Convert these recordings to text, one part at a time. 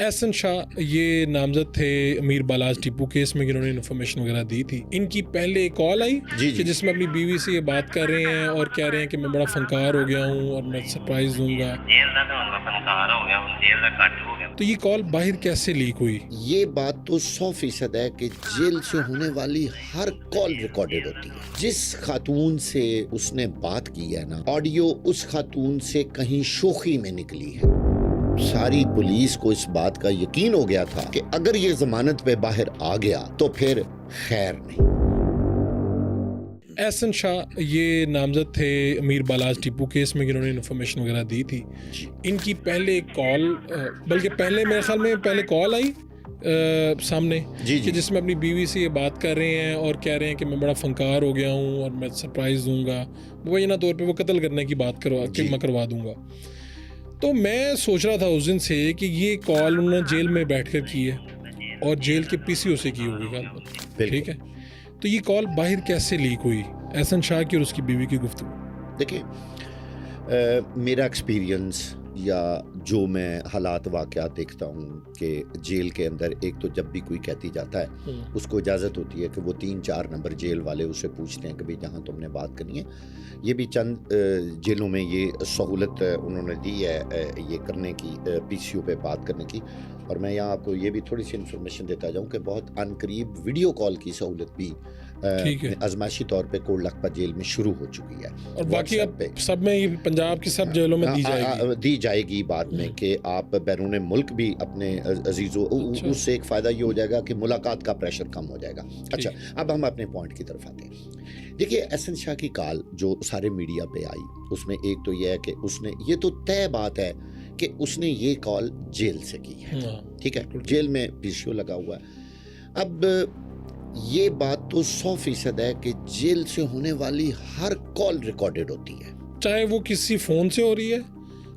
एहसन शाह ये नामजद थे अमीर बालाज टीपू केस में, जिन्होंने इन्फॉर्मेशन वगैरह दी थी। इनकी पहले एक कॉल आई कि जिसमें अपनी बीवी से ये बात कर रहे हैं और कह रहे हैं कि मैं बड़ा फनकार हो गया हूँ और मैं सरप्राइज दूंगा। तो ये कॉल बाहर कैसे लीक हुई? ये बात तो 100% है कि जेल से होने वाली हर कॉल रिकॉर्डेड होती है। जिस खातून से उसने बात की है ना, ऑडियो उस खातून से कहीं शोखी में निकली है। सारी पुलिस को इस बात का यकीन हो गया था कि अगर ये जमानत पे बाहर आ गया तो फिर खैर नहीं। एहसन शाह ये नामजद थे अमीर बालाज टीपू केस में, जिन्होंने इन्फॉर्मेशन वगैरह दी थी। इनकी पहले एक कॉल, बल्कि पहले मेरे ख्याल में पहले कॉल आई सामने कि जिसमें अपनी बीवी से ये बात कर रहे हैं और कह रहे हैं कि मैं बड़ा फनकार हो गया हूँ और मैं सरप्राइज दूंगा, मुबैना तौर पे वो कत्ल करने की बात करवा दूंगा। तो मैं सोच रहा था उस दिन से कि ये कॉल उन्होंने जेल में बैठकर की है और जेल के पीसीओ से की होगी, ठीक है। तो ये कॉल बाहर कैसे लीक हुई, एहसन शाह की और उसकी बीवी की गुफ्तगू? देखिए, मेरा एक्सपीरियंस या जो मैं हालात वाक़यात देखता हूँ कि जेल के अंदर एक तो जब भी कोई कहती जाता है उसको इजाज़त होती है कि वो 3-4 नंबर जेल वाले उसे पूछते हैं कि भाई जहाँ तुमने बात करनी है। ये भी चंद जेलों में ये सहूलत उन्होंने दी है ये करने की, पीसीओ पे बात करने की। और मैं यहाँ आपको ये भी थोड़ी सी इन्फॉर्मेशन देता जाऊँ कि बहुत अनकरीब वीडियो कॉल की सहूलत भी आजमाइशी तौर पे कोट लखपत जेल में शुरू हो चुकी है। और बाकी अब सब में, पंजाब की सब जेलों में दी जाएगी बाद में कि आप बैरून मुल्क भी अपने अजीजों, उससे एक फ़ायदा ये हो जाएगा कि मुलाकात का प्रेशर कम हो जाएगा। अच्छा, अब हम अपने पॉइंट की तरफ आते हैं। देखिए, एहसन शाह की कॉल जो सारे मीडिया पे आई, उसमें एक तो यह है कि उसने, ये तो तय बात है कि उसने ये कॉल जेल से की है, ठीक है। जेल में पीसीओ लगा हुआ है। अब ये बात तो 100% है कि जेल से होने वाली हर कॉल रिकॉर्डेड होती है, चाहे वो किसी फोन से हो रही है,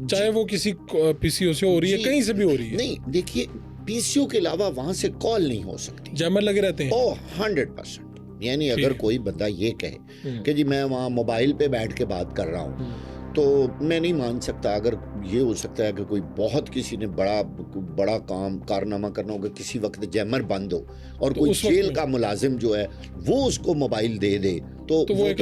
चाहे वो किसी पीसीओ से हो रही है, कहीं से भी हो रही है। नहीं, देखिए, पीसीओ के अलावा वहां से कॉल नहीं हो सकती, जैमर लगे रहते हैं। 100%। यानी अगर कोई बंदा ये कहे कि जी मैं वहाँ मोबाइल पे बैठ के बात कर रहा हूँ, तो मैं नहीं मान सकता। अगर ये हो सकता है कि कोई बहुत किसी ने बड़ा काम कारनामा करना होगा, किसी वक्त जैमर बंद हो और तो कोई जेल का मुलाजिम जो है वो उसको मोबाइल दे दे, तो वो एक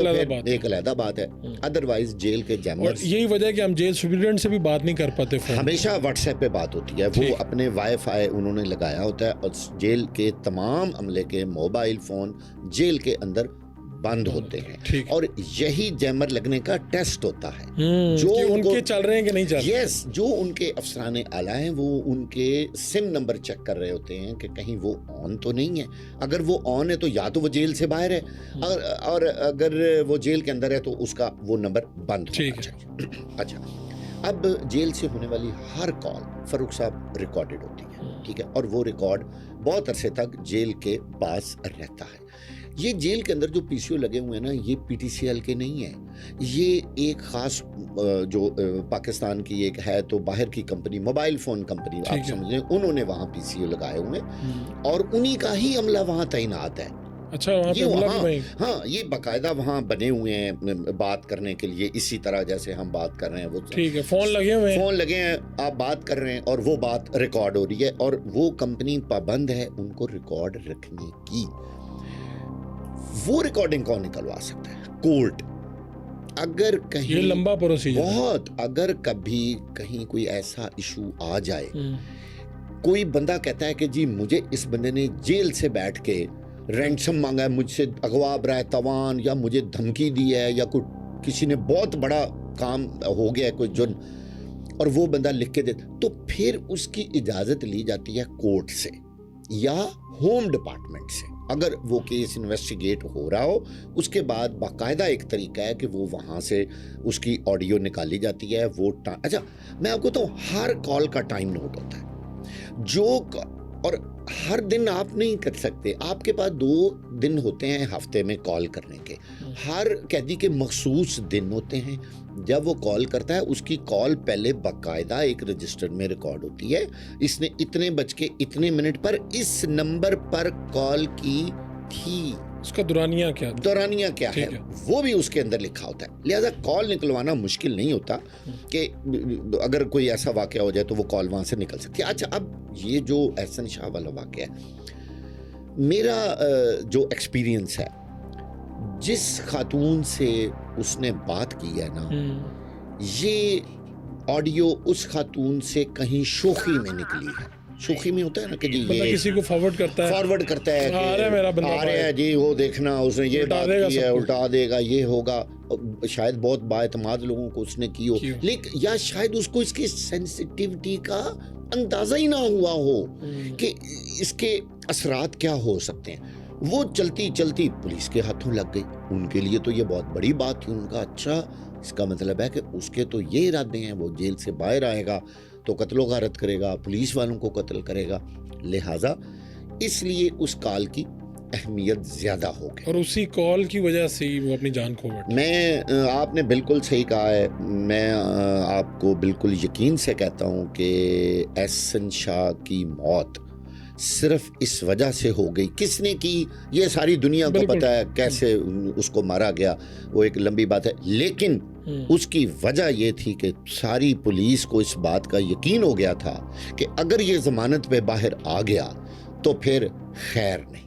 अलग बात है। अदरवाइज जेल के जैमर, यही वजह है कि हम जेल सुपरिटेंडेंट से भी बात नहीं कर पाते। हमेशा व्हाट्सएप पे बात होती है, वो अपने वाईफाई उन्होंने लगाया होता है और जेल के तमाम अमले के मोबाइल फोन जेल के अंदर बंद होते हैं और यही जैमर लगने का टेस्ट होता है जो उनके चल रहे हैं कि नहीं चल रहे। यस, जो उनके अफसराने आला हैं वो उनके सिम नंबर चेक कर रहे होते हैं कि कहीं वो ऑन तो नहीं है। अगर वो ऑन है तो या तो वो जेल से बाहर है, और अगर वो जेल के अंदर है तो उसका वो नंबर बंद होना चाहिए। अच्छा, अब जेल से होने वाली हर कॉल फरूक साहब रिकॉर्डेड होती है, ठीक है, और वो रिकॉर्ड बहुत अरसे तक जेल के पास रहता है। ये जेल के अंदर जो पीसीओ लगे हुए हैं ना, ये पीटीसीएल के नहीं है, ये एक खास जो पाकिस्तान की एक है तो बाहर की कंपनी, मोबाइल फोन कंपनी आप समझ लें, उन्होंने वहाँ पीसीओ लगाए हुए हैं और उन्हीं का ही अमला वहाँ तैनात है। अच्छा, ये हाँ, ये बाकायदा वहाँ बने हुए हैं बात करने के लिए, इसी तरह जैसे हम बात कर रहे हैं। वो ठीक है, फोन लगे हैं, आप बात कर रहे हैं और वो बात रिकॉर्ड हो रही है और वो कंपनी पाबंद है उनको रिकॉर्ड रखने की। वो रिकॉर्डिंग कौन निकलवा सकता है? कोर्ट। अगर कहीं, ये लंबा प्रोसीजर बहुत, अगर कभी कहीं कोई ऐसा इशू आ जाए, कोई बंदा कहता है कि जी मुझे इस बंदे ने जेल से बैठ के रैंसम मांगा है, मुझसे अगवा बराए तवान, या मुझे धमकी दी है, या कोई किसी ने बहुत बड़ा काम हो गया है कोई जुर्म, और वो बंदा लिख के दे, तो फिर उसकी इजाजत ली जाती है कोर्ट से या होम डिपार्टमेंट से। अगर वो केस इन्वेस्टिगेट हो रहा हो, उसके बाद बाकायदा एक तरीका है कि वो वहाँ से उसकी ऑडियो निकाली जाती है। वो अच्छा, मैं आपको तो हर कॉल का टाइम नोट होता है जो, और हर दिन आप नहीं कर सकते, आपके पास 2 दिन होते हैं हफ्ते में कॉल करने के। हर कैदी के मखसूस दिन होते हैं जब वो कॉल करता है, उसकी कॉल पहले बाकायदा एक रजिस्टर में रिकॉर्ड होती है, इसने इतने बज के इतने मिनट पर इस नंबर पर कॉल की थी, उसका दुरानिया क्या दौरानिया क्या है ठीक है। वो भी उसके अंदर लिखा होता है। लिहाजा कॉल निकलवाना मुश्किल नहीं होता कि अगर कोई ऐसा वाकया हो जाए तो वो कॉल वहाँ से निकल सकती है। अच्छा, अब ये जो एहसन शाह वाला वाकया है, मेरा जो एक्सपीरियंस है, जिस खातून से उसने बात की है ना, ये ऑडियो उस खातून से कहीं शोखी में निकली है। शोखी में होता है ना कि जी बंदा ये किसी को फॉरवर्ड करता है कि आ रहा है मेरा बंदा, आ रहा है जी, वो देखना उसने ये उल्टा बात देगा की है, सबको। उल्टा देगा, ये होगा। शायद बहुत बाएतमाद लोगों को उसने की हो, क्यों? लेकिन या शायद उसको इसकी सेंसिटिविटी का अंदाजा ही ना हुआ हो कि इसके असरात क्या हो सकते हैं। वो चलती चलती पुलिस के हाथों लग गई। उनके लिए तो ये बहुत बड़ी बात थी। उनका अच्छा, इसका मतलब है कि उसके तो ये इरादे हैं, वो जेल से बाहर आएगा तो कत्लो गारत करेगा, पुलिस वालों को कत्ल करेगा। लिहाजा इसलिए उस कॉल की अहमियत ज़्यादा हो गई और उसी कॉल की वजह से ही वो अपनी जान खो बैठा। मैं आपने बिल्कुल सही कहा है। मैं आपको बिल्कुल यकीन से कहता हूँ कि एहसन शाह की मौत सिर्फ इस वजह से हो गई। किसने की ये सारी दुनिया को पता है, कैसे उसको मारा गया वो एक लंबी बात है, लेकिन उसकी वजह ये थी कि सारी पुलिस को इस बात का यकीन हो गया था कि अगर ये जमानत पे बाहर आ गया तो फिर खैर नहीं।